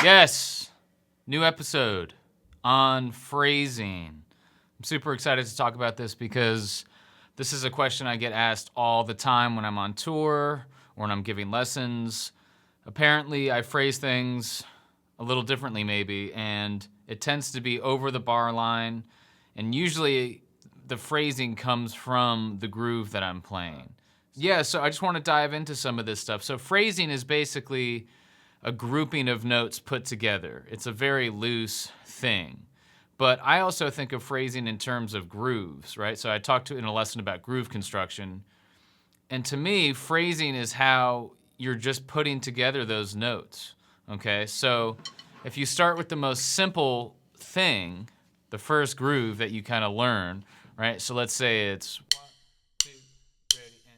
Yes, new episode on phrasing. I'm super excited to talk about this because this is a question I get asked all the time when I'm on tour or when I'm giving lessons. Apparently, I phrase things a little differently maybe, and it tends to be over the bar line, and usually the phrasing comes from the groove that I'm playing. Yeah, so I just want to dive into some of this stuff. So phrasing is basically a grouping of notes put together. It's a very loose thing. But I also think of phrasing in terms of grooves, right? So I talked in a lesson about groove construction. And to me, phrasing is how you're just putting together those notes, okay? So if you start with the most simple thing, the first groove that you kind of learn, right? So let's say it's 1, 2, ready, and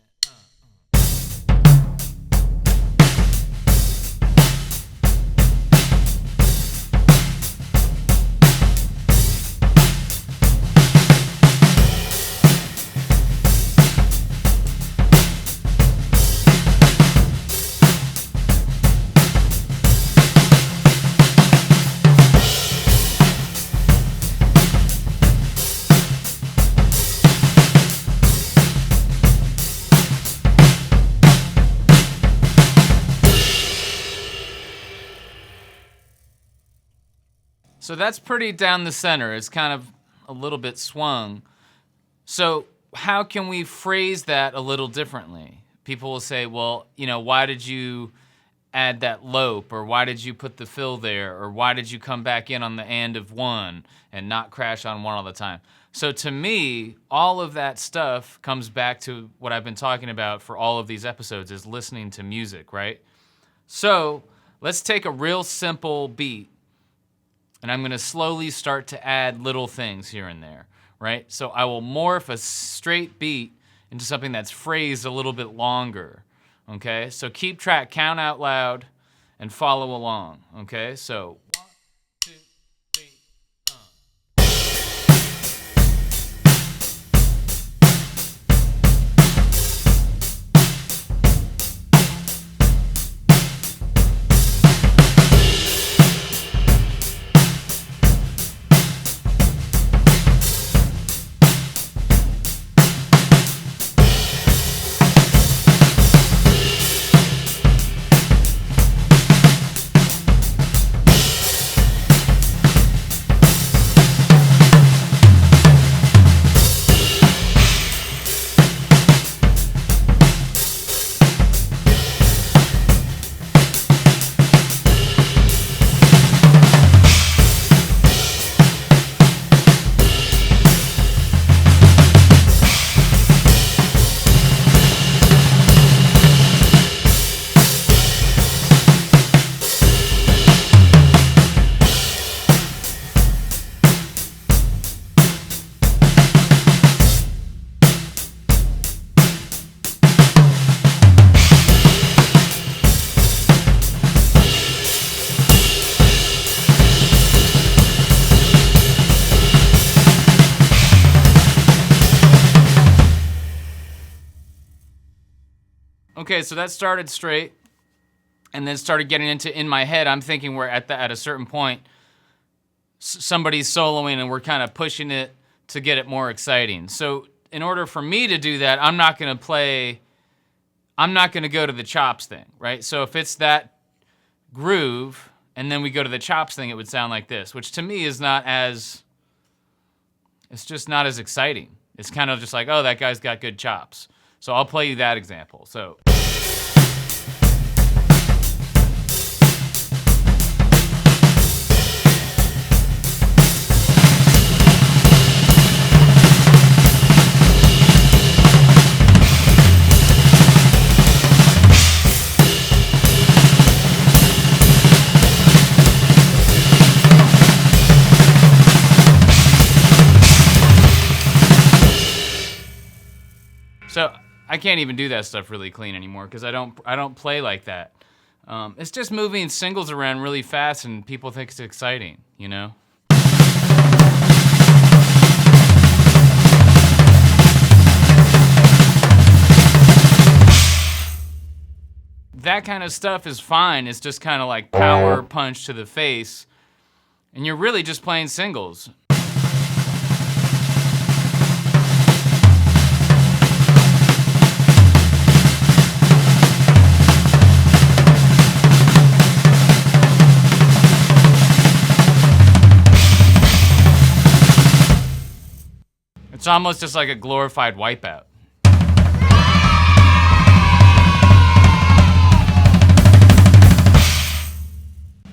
So that's pretty down the center. It's kind of a little bit swung. So how can we phrase that a little differently? People will say, well, why did you add that lope? Or why did you put the fill there? Or why did you come back in on the and of one and not crash on one all the time? So to me, all of that stuff comes back to what I've been talking about for all of these episodes, is listening to music, right? So let's take a real simple beat, and I'm gonna slowly start to add little things here and there, right? So I will morph a straight beat into something that's phrased a little bit longer, okay? So keep track, count out loud, and follow along, okay? So 1, 2, 3. Okay, so that started straight, and then started getting into, in my head, I'm thinking we're at a certain point, somebody's soloing and we're kind of pushing it to get it more exciting. So in order for me to do that, I'm not gonna go to the chops thing, right? So if it's that groove, and then we go to the chops thing, it would sound like this, which to me is it's just not as exciting. It's kind of just like, oh, that guy's got good chops. So I'll play you that example. So. So I can't even do that stuff really clean anymore because I don't play like that. It's just moving singles around really fast and people think it's exciting, you know? that kind of stuff is fine. It's just kind of like power punch to the face. And you're really just playing singles. It's almost just like a glorified wipeout.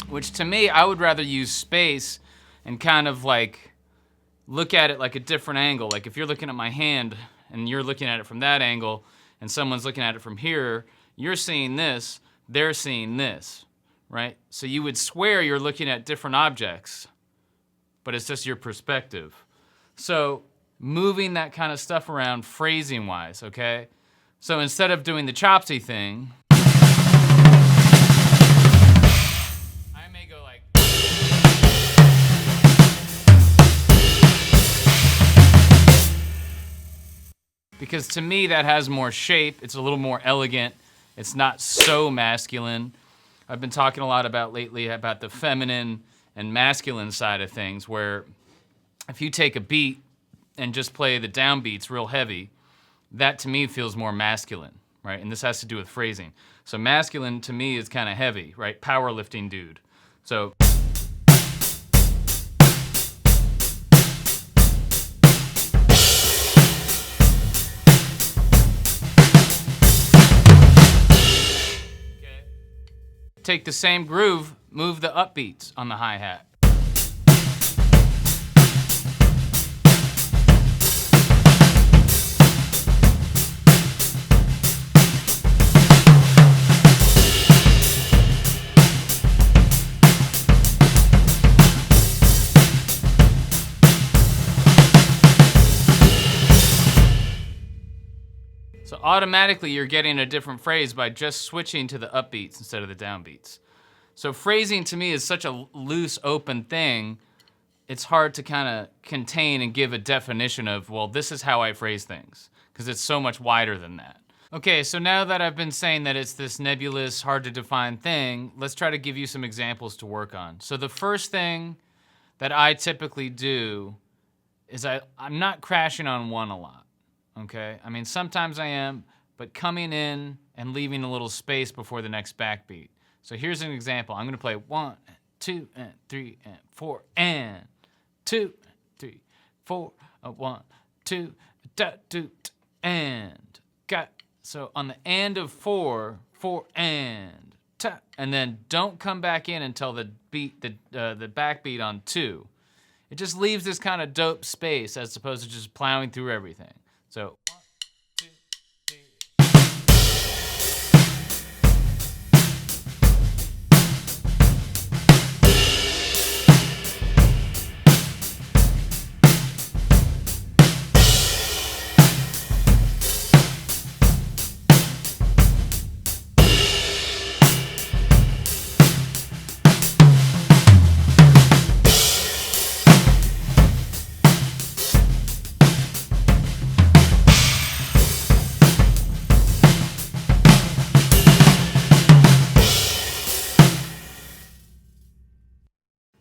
Which to me, I would rather use space and kind of like look at it like a different angle. Like if you're looking at my hand and you're looking at it from that angle and someone's looking at it from here, you're seeing this, they're seeing this, right? So you would swear you're looking at different objects, but it's just your perspective. So moving that kind of stuff around phrasing wise, okay? So instead of doing the chopsy thing, I may go like, because to me that has more shape, it's a little more elegant, it's not so masculine. I've been talking a lot about lately about the feminine and masculine side of things, where if you take a beat and just play the downbeats real heavy, that to me feels more masculine, right? And this has to do with phrasing. So masculine to me is kind of heavy, right? Powerlifting dude. So okay. Take the same groove, move the upbeats on the hi-hat. So automatically you're getting a different phrase by just switching to the upbeats instead of the downbeats. So phrasing to me is such a loose, open thing, it's hard to kind of contain and give a definition of, well, this is how I phrase things, because it's so much wider than that. Okay, so now that I've been saying that it's this nebulous, hard to define thing, let's try to give you some examples to work on. So the first thing that I typically do is I'm not crashing on one a lot. Okay, I mean, sometimes I am, but coming in and leaving a little space before the next backbeat. So here's an example. I'm gonna play 1, 2, and 3, and 4, and 2, 3, 4, 1, 2, da, do, and got. So on the and of 4, 4 and ta, and then don't come back in until the beat, the backbeat on 2. It just leaves this kind of dope space as opposed to just plowing through everything. So 1, 2, 3.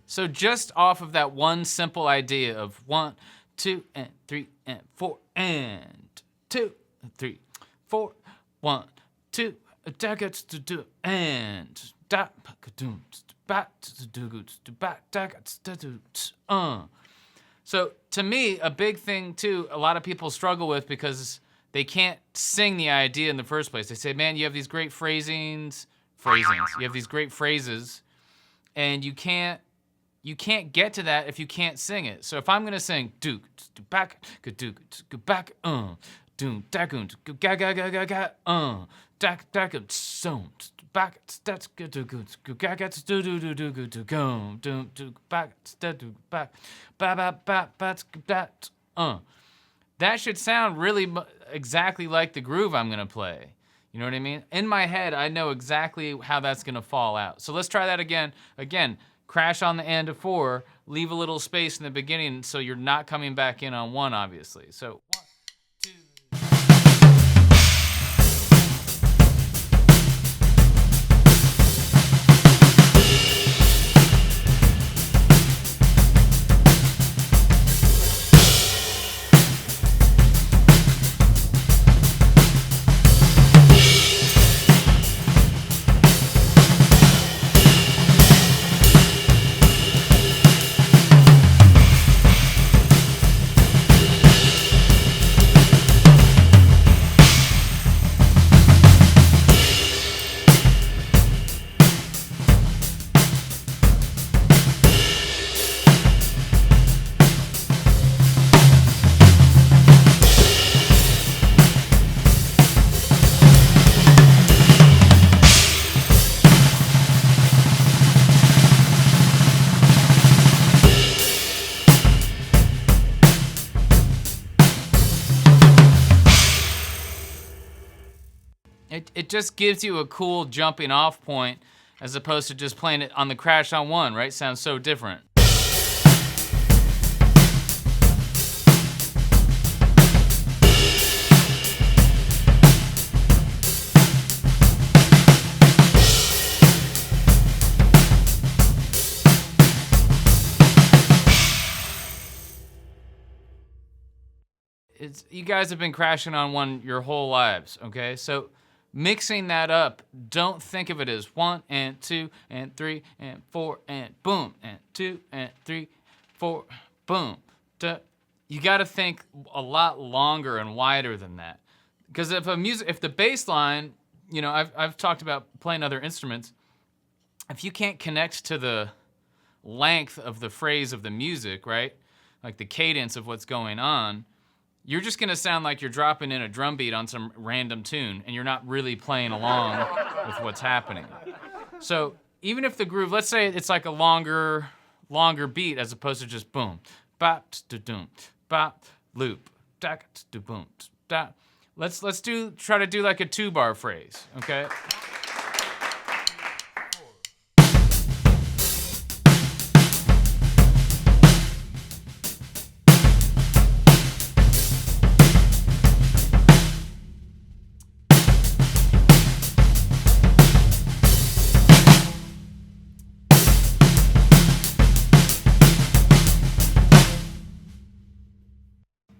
So just off of that one simple idea of 1, 2, and 3, and 4, and 2, 3, 4, 1, 2, and So to me, a big thing too, a lot of people struggle with because they can't sing the idea in the first place. They say, man, you have these great phrasings, you have these great phrases, and you can't get to that if you can't sing it. So if I'm gonna sing do back do back do dagoon ga ga ga ga ga dak dak so back that's good do good ga ga do do do do do go do back do back ba ba ba that that should sound really exactly like the groove I'm gonna play. You know what I mean? In my head, I know exactly how that's gonna fall out. So let's try that again. Again. Crash on the end of 4, leave a little space in the beginning so you're not coming back in on 1, obviously. So 1, 2. just gives you a cool jumping off point as opposed to just playing it on the crash on one, right? Sounds so different. You guys have been crashing on one your whole lives, okay? So mixing that up, don't think of it as 1 and 2 and 3 and 4 and boom, and 2 and 3, 4, boom. You gotta think a lot longer and wider than that. Because if the bass line, you know, I've talked about playing other instruments, if you can't connect to the length of the phrase of the music, right? Like the cadence of what's going on, you're just gonna sound like you're dropping in a drum beat on some random tune and you're not really playing along with what's happening. So even if the groove, let's say it's like a longer beat as opposed to just boom, bop, da-doom, bop, loop, da, boom, da. Let's try to do like a 2-bar phrase, okay?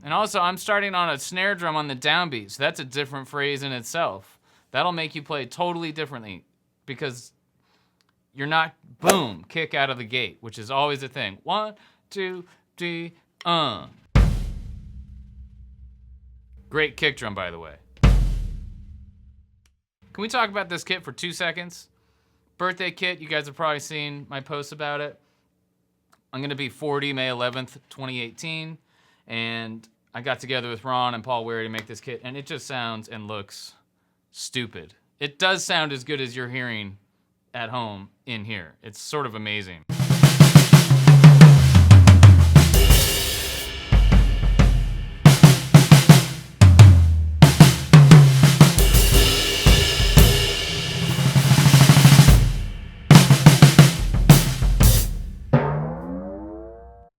And also, I'm starting on a snare drum on the downbeat, so that's a different phrase in itself. That'll make you play totally differently because you're not, boom, kick out of the gate, which is always a thing. 1, 2, 3, Great kick drum, by the way. Can we talk about this kit for 2 seconds? Birthday kit, you guys have probably seen my posts about it. I'm gonna be 40 May 11th, 2018, and I got together with Ron and Paul Wary to make this kit, and it just sounds and looks stupid. It does sound as good as you're hearing at home in here. It's sort of amazing.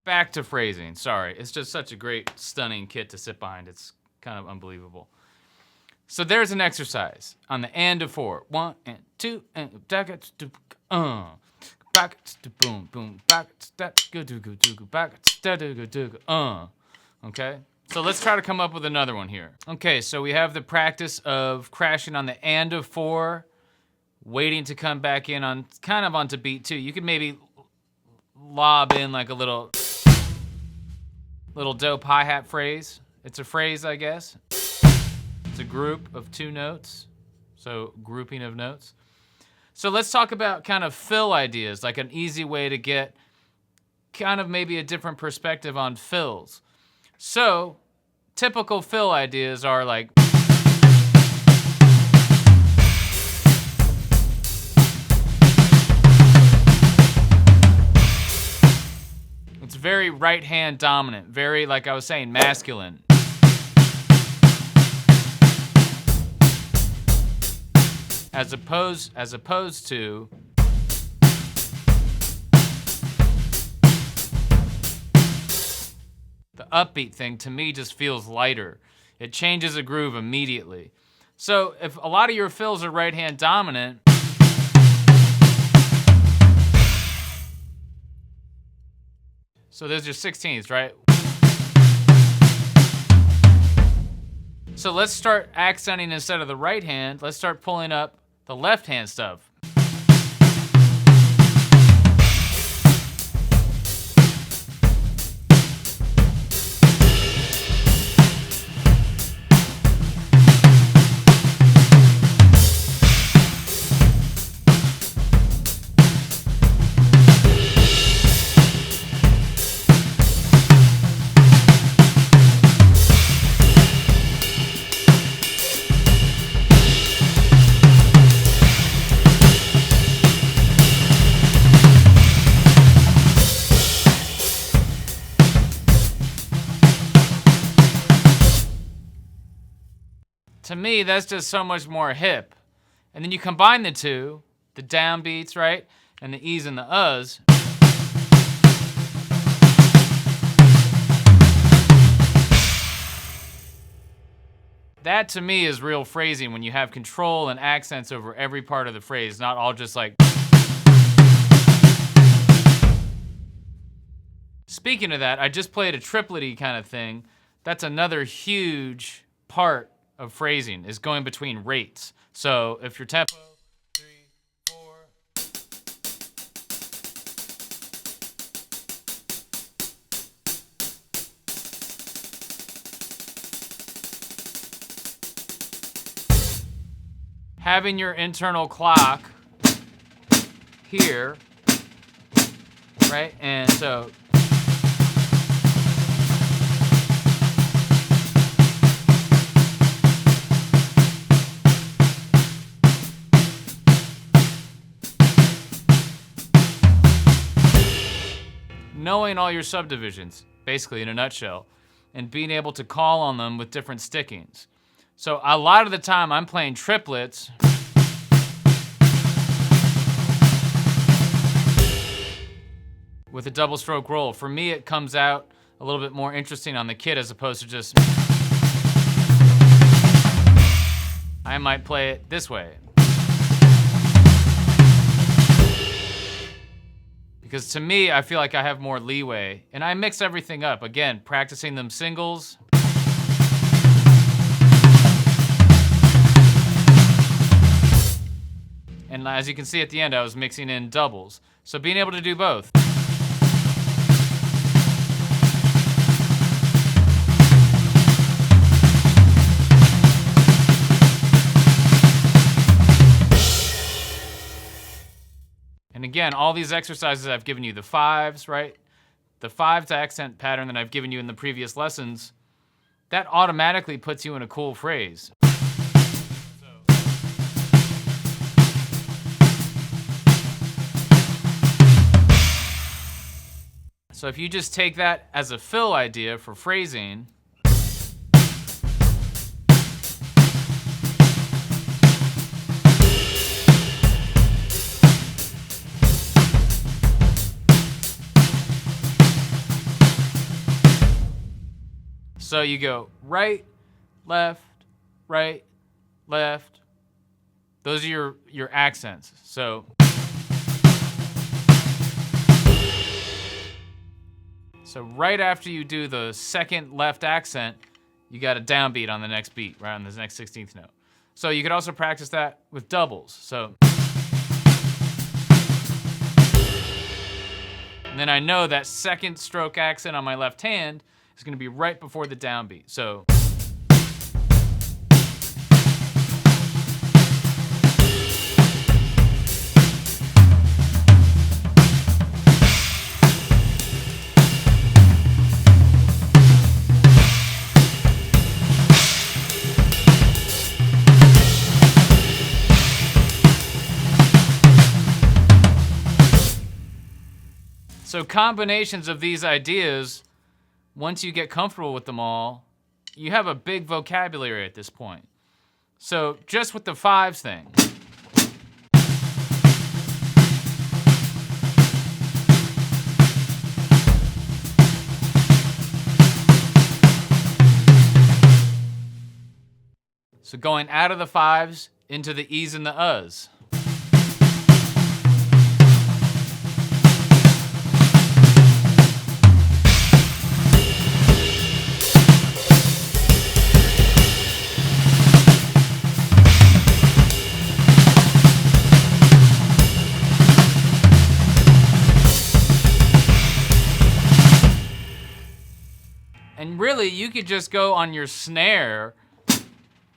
Back to phrasing, sorry. It's just such a great, stunning kit to sit behind. It's kind of unbelievable. So there's an exercise on the and of 4. 1 and 2 and back to boom boom back okay. So let's try to come up with another one here. Okay, so we have the practice of crashing on the and of 4, waiting to come back in on kind of onto beat 2. You could maybe lob in like a little dope hi-hat phrase. It's a phrase, I guess. It's a group of 2 notes, so grouping of notes. So let's talk about kind of fill ideas, like an easy way to get kind of maybe a different perspective on fills. So typical fill ideas are like, it's very right hand dominant, very, like I was saying, masculine. As opposed to the upbeat thing, to me, just feels lighter. It changes a groove immediately. So if a lot of your fills are right hand dominant, so those are 16ths, right? So let's start accenting instead of the right hand. Let's start pulling up the left hand stuff. To me, that's just so much more hip. And then you combine the two, the downbeats, right? And the E's and the U's. That to me is real phrasing, when you have control and accents over every part of the phrase, not all just like. Speaking of that, I just played a triplet-y kind of thing. That's another huge part of phrasing, is going between rates. So if your tempo, 3, 4. Having your internal clock here, right? And so knowing all your subdivisions, basically in a nutshell, and being able to call on them with different stickings. So a lot of the time I'm playing triplets with a double stroke roll. For me, it comes out a little bit more interesting on the kit as opposed to just, I might play it this way. Because to me, I feel like I have more leeway, and I mix everything up. Again, practicing them singles. And as you can see at the end, I was mixing in doubles. So being able to do both. And again, all these exercises I've given you, the fives, right? The 5s accent pattern that I've given you in the previous lessons, that automatically puts you in a cool phrase. So if you just take that as a fill idea for phrasing, so you go right, left, right, left. Those are your accents. So right after you do the second left accent, you got a downbeat on the next beat, right on the next 16th note. So you could also practice that with doubles. So, and then I know that second stroke accent on my left hand is gonna be right before the downbeat. So, so combinations of these ideas, once you get comfortable with them all, you have a big vocabulary at this point. So just with the 5s thing. So going out of the 5s into the E's and the U's. And really, you could just go on your snare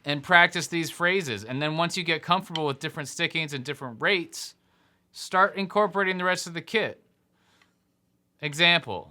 and practice these phrases. And then once you get comfortable with different stickings and different rates, start incorporating the rest of the kit. Example.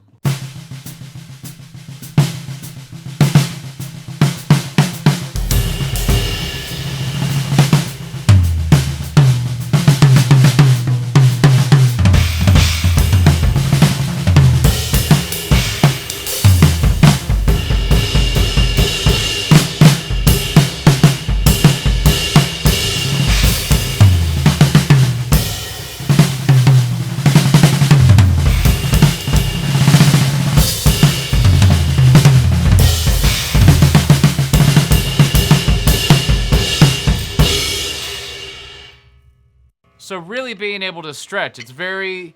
So really being able to stretch, it's very,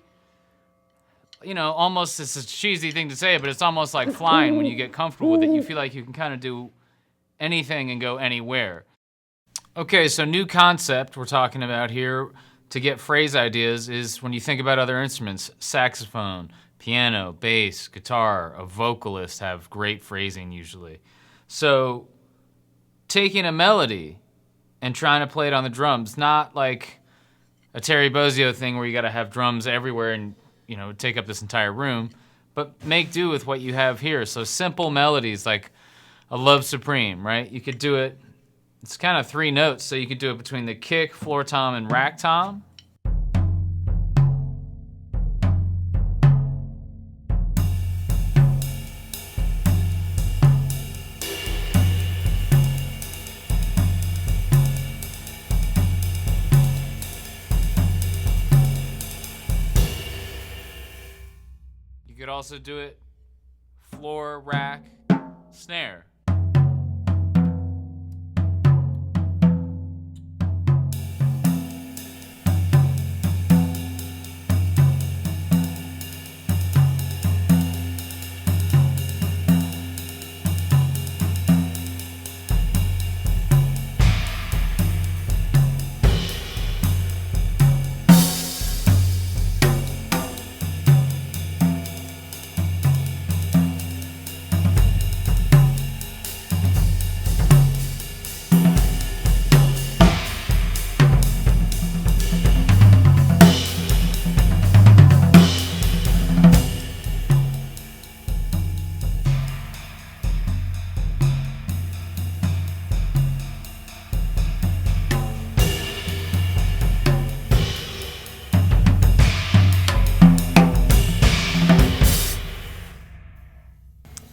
almost, it's a cheesy thing to say, but it's almost like flying. When you get comfortable with it, you feel like you can kind of do anything and go anywhere. Okay, so new concept we're talking about here to get phrase ideas is when you think about other instruments, saxophone, piano, bass, guitar, a vocalist have great phrasing usually. So taking a melody and trying to play it on the drums, not like a Terry Bozzio thing where you gotta have drums everywhere and take up this entire room, but make do with what you have here. So simple melodies like a Love Supreme, right? You could do it, it's kind of 3 notes, so you could do it between the kick, floor tom, and rack tom. You could also do it floor, rack, snare.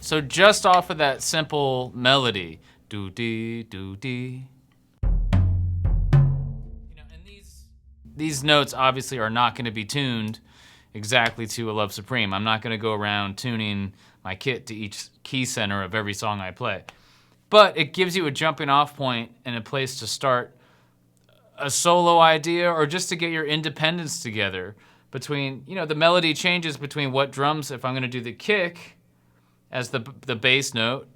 So just off of that simple melody, do-dee, do-dee. And these notes obviously are not gonna be tuned exactly to a Love Supreme. I'm not gonna go around tuning my kit to each key center of every song I play. But it gives you a jumping off point and a place to start a solo idea or just to get your independence together between, the melody changes between what drums, if I'm gonna do the kick, as the bass note.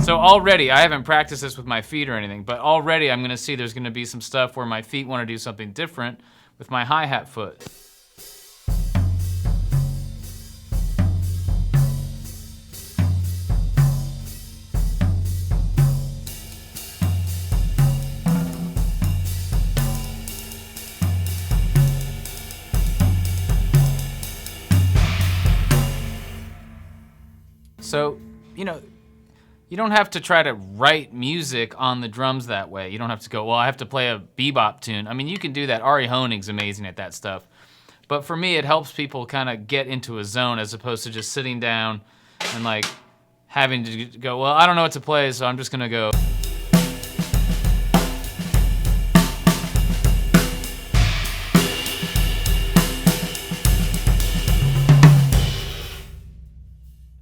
So already, I haven't practiced this with my feet or anything, but already I'm gonna see there's gonna be some stuff where my feet wanna do something different with my hi-hat foot. So, you don't have to try to write music on the drums that way. You don't have to go, well, I have to play a bebop tune. I mean, you can do that. Ari Honig's amazing at that stuff. But for me, it helps people kind of get into a zone as opposed to just sitting down and like having to go, well, I don't know what to play, so I'm just gonna go.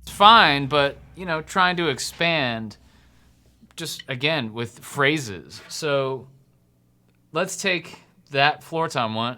Fine, but trying to expand just again with phrases. So let's take that floor tom one.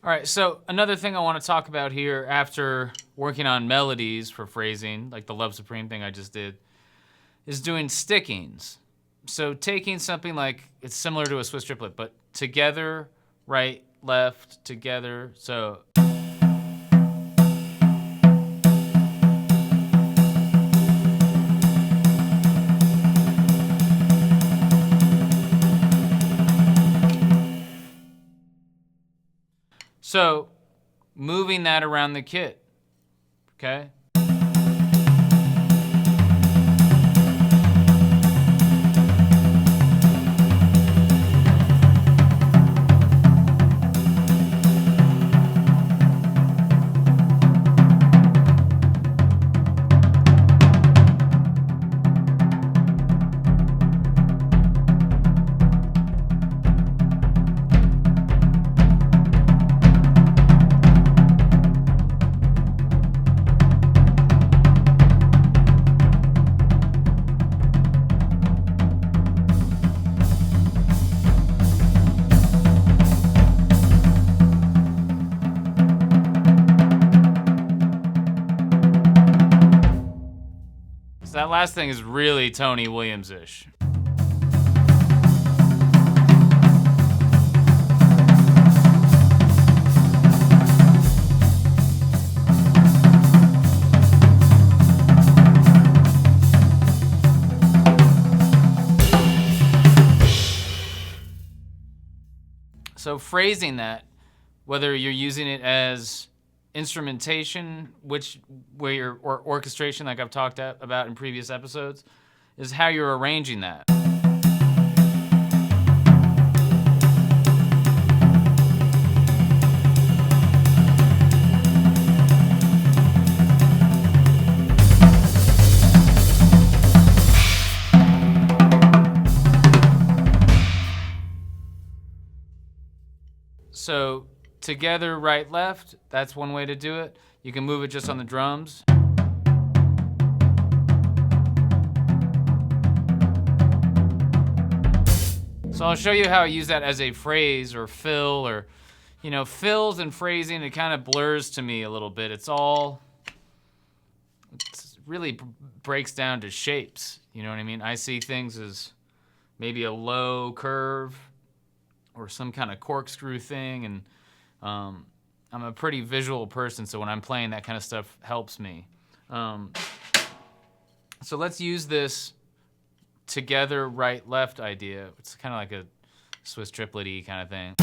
All right, so another thing I want to talk about here after working on melodies for phrasing, like the Love Supreme thing I just did, is doing stickings. So taking something like, it's similar to a Swiss triplet, but together, right, left, together, so. So moving that around the kit, okay? So that last thing is really Tony Williams-ish. So phrasing that, whether you're using it as instrumentation, or orchestration, like I've talked about in previous episodes, is how you're arranging that. So together, right, left, that's one way to do it. You can move it just on the drums. So I'll show you how I use that as a phrase or fill, or, fills and phrasing, it kind of blurs to me a little bit. It really breaks down to shapes, you know what I mean? I see things as maybe a low curve or some kind of corkscrew thing, and I'm a pretty visual person, so when I'm playing, that kind of stuff helps me. So let's use this together, right, left idea. It's kind of like a Swiss triplet-y kind of thing.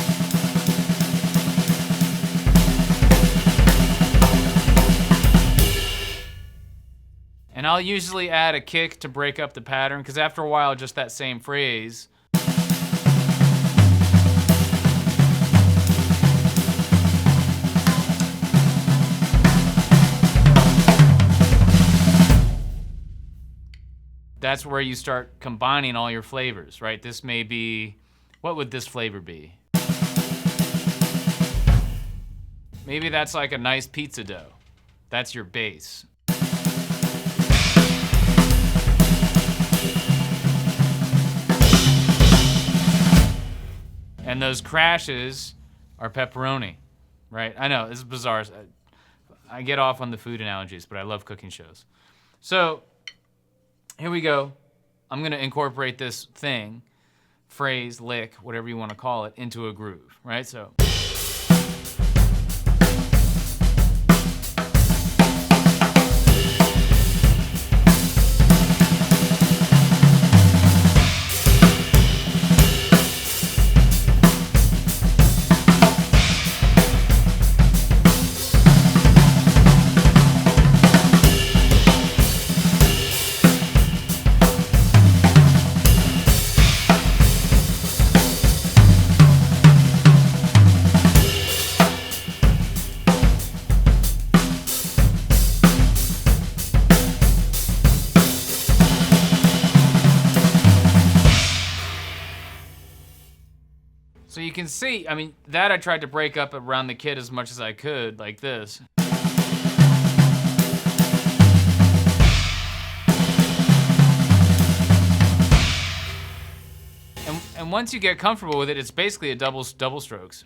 And I'll usually add a kick to break up the pattern, because after a while, just that same phrase. That's where you start combining all your flavors, right? This may be, what would this flavor be? Maybe that's like a nice pizza dough. That's your base. And those crashes are pepperoni, right? I know, this is bizarre. I get off on the food analogies, but I love cooking shows. So, here we go. I'm gonna incorporate this thing, phrase, lick, whatever you wanna call it, into a groove, right? So. So you can see, I mean, that I tried to break up around the kit as much as I could, like this. And once you get comfortable with it, it's basically a double strokes.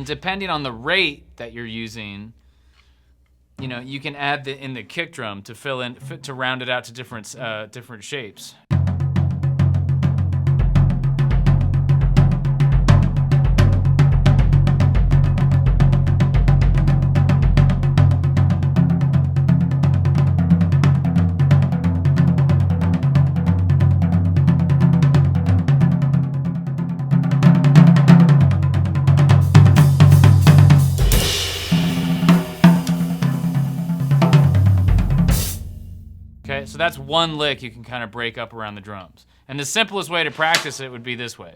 And depending on the rate that you're using, you know, you can add in the kick drum to fill in, to round it out to different shapes. Okay, so that's one lick you can kind of break up around the drums. And the simplest way to practice it would be this way.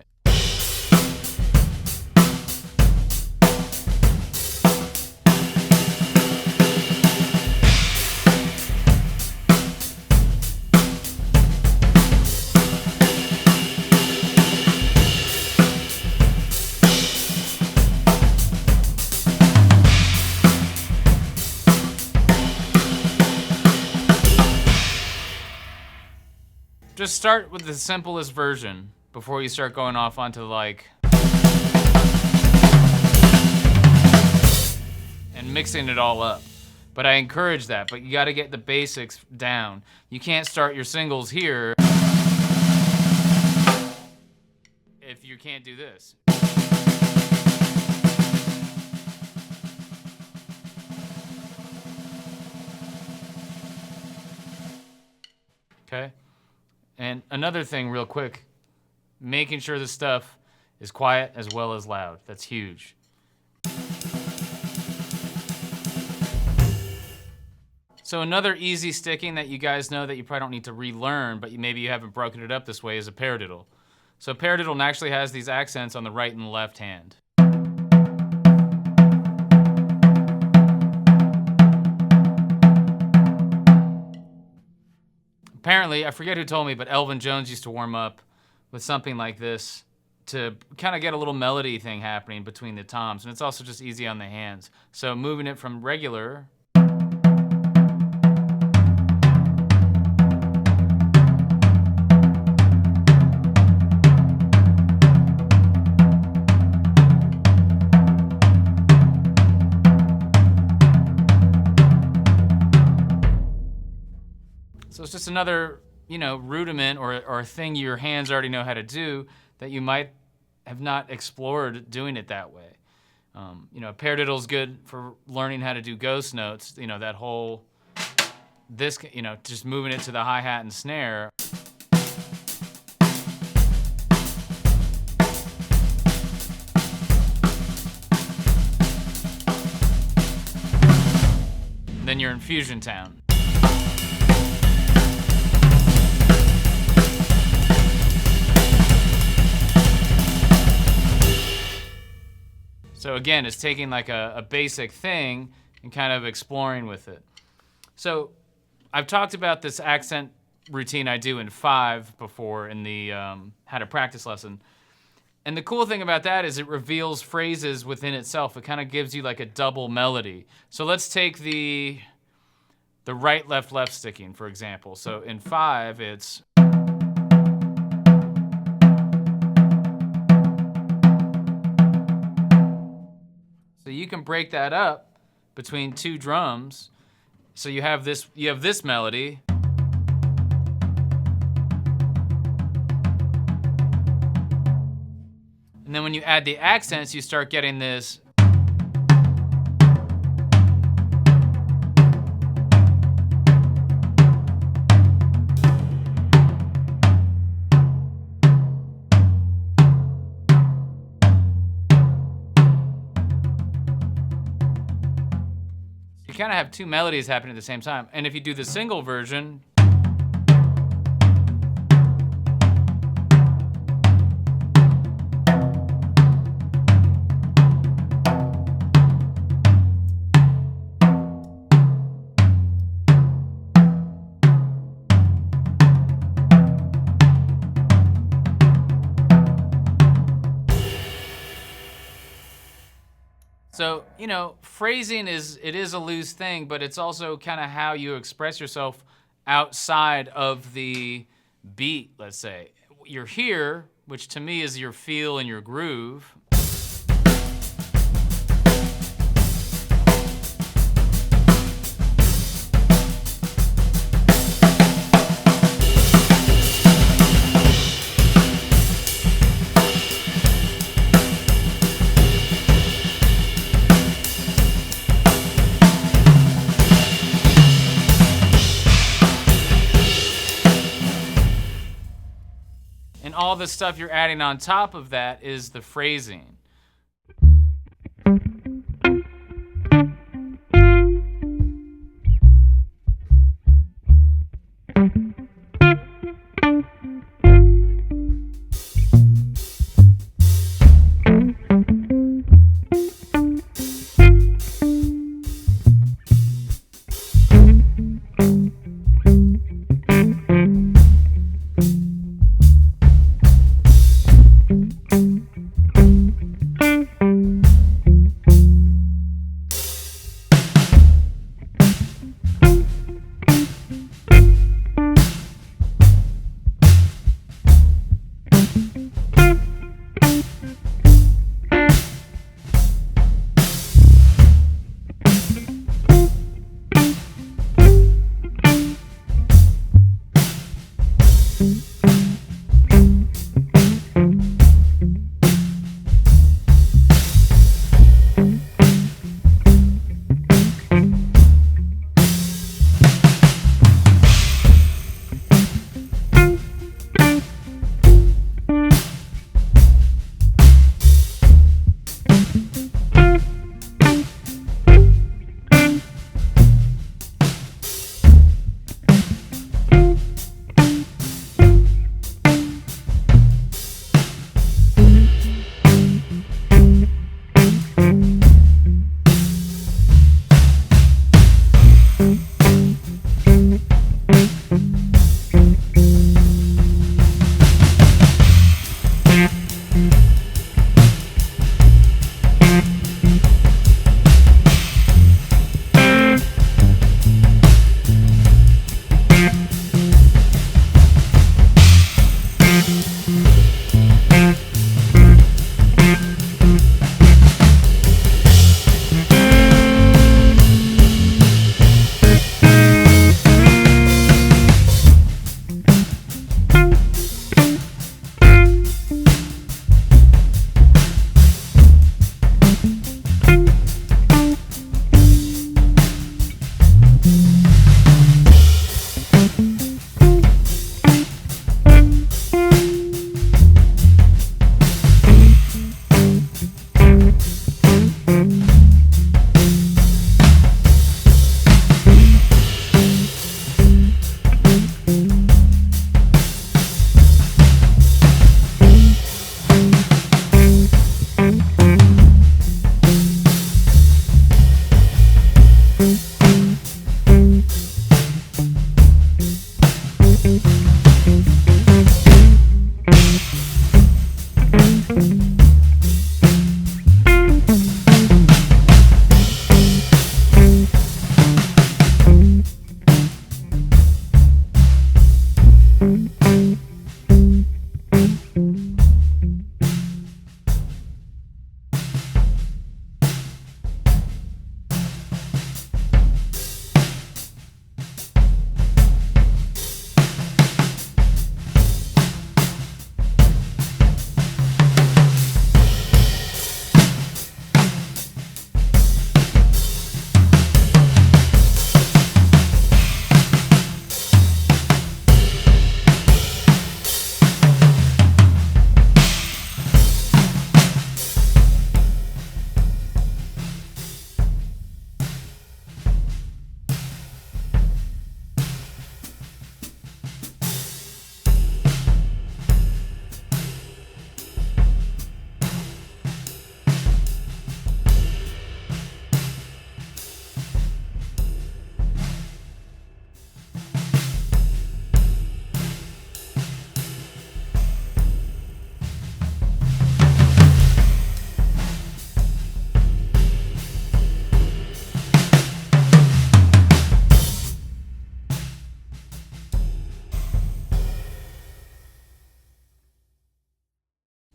Just start with the simplest version before you start going off onto like, and mixing it all up. But I encourage that, but you gotta get the basics down. You can't start your singles here if you can't do this. Okay? And another thing real quick, making sure the stuff is quiet as well as loud. That's huge. So another easy sticking that you guys know that you probably don't need to relearn, but maybe you haven't broken it up this way, is a paradiddle. So a paradiddle naturally has these accents on the right and the left hand. Apparently, I forget who told me, but Elvin Jones used to warm up with something like this to kind of get a little melody thing happening between the toms. And it's also just easy on the hands. So moving it from regular . So it's just another, you know, rudiment or a thing your hands already know how to do that you might have not explored doing it that way. You know, a paradiddle is good for learning how to do ghost notes. You know, that whole, this, you know, just moving it to the hi-hat and snare. And then you're in Fusion Town. So again, it's taking like a basic thing and kind of exploring with it. So I've talked about this accent routine I do in 5 before in the how to practice lesson. And the cool thing about that is it reveals phrases within itself. It kind of gives you like a double melody. So let's take the right, left, left sticking, for example. So in 5, it's, so you can break that up between 2 drums. So you have this melody. And then when you add the accents, you start getting this. You kind of have 2 melodies happening at the same time. And if you do the single version, so, you know, phrasing is a loose thing, but it's also kind of how you express yourself outside of the beat, let's say. You're here, which to me is your feel and your groove. all the stuff you're adding on top of that is the phrasing.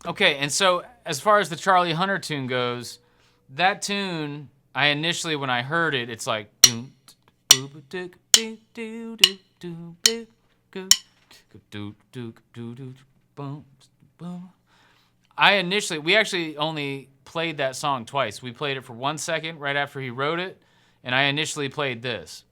Okay, and so as far as the Charlie Hunter tune goes, that tune, I initially, when I heard it, it's like, we actually only played that song twice. We played it for 1 second right after he wrote it, and I initially played this.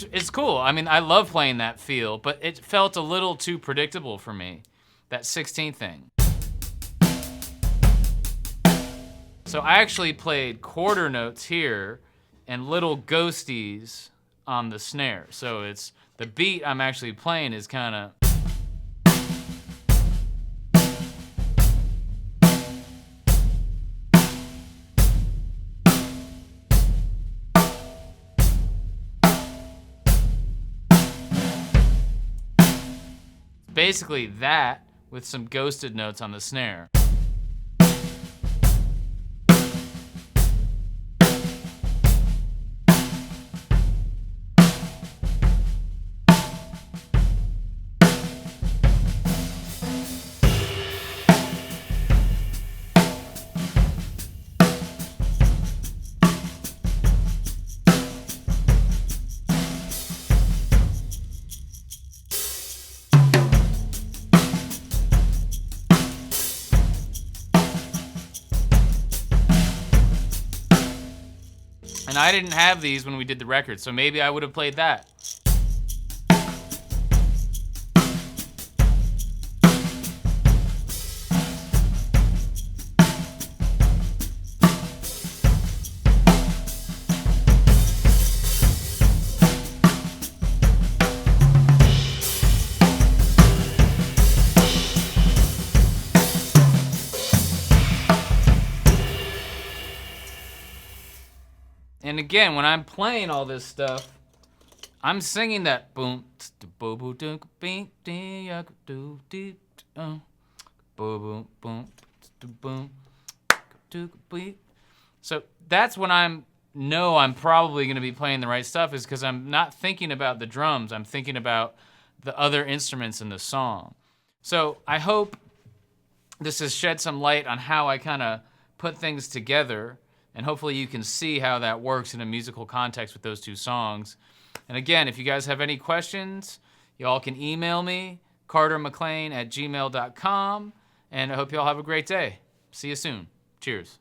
which is cool. I mean, I love playing that feel, but it felt a little too predictable for me, that 16th thing. So I actually played quarter notes here and little ghosties on the snare. So it's the beat I'm actually playing is kind of. Basically that with some ghosted notes on the snare. And I didn't have these when we did the record, so maybe I would have played that. And again, when I'm playing all this stuff, I'm singing that boom, boom, boom. So that's when I'm probably going to be playing the right stuff, is because I'm not thinking about the drums. I'm thinking about the other instruments in the song. So I hope this has shed some light on how I kind of put things together. And hopefully you can see how that works in a musical context with those two songs. And again, if you guys have any questions, y'all can email me, cartermclean@gmail.com. And I hope y'all have a great day. See you soon. Cheers.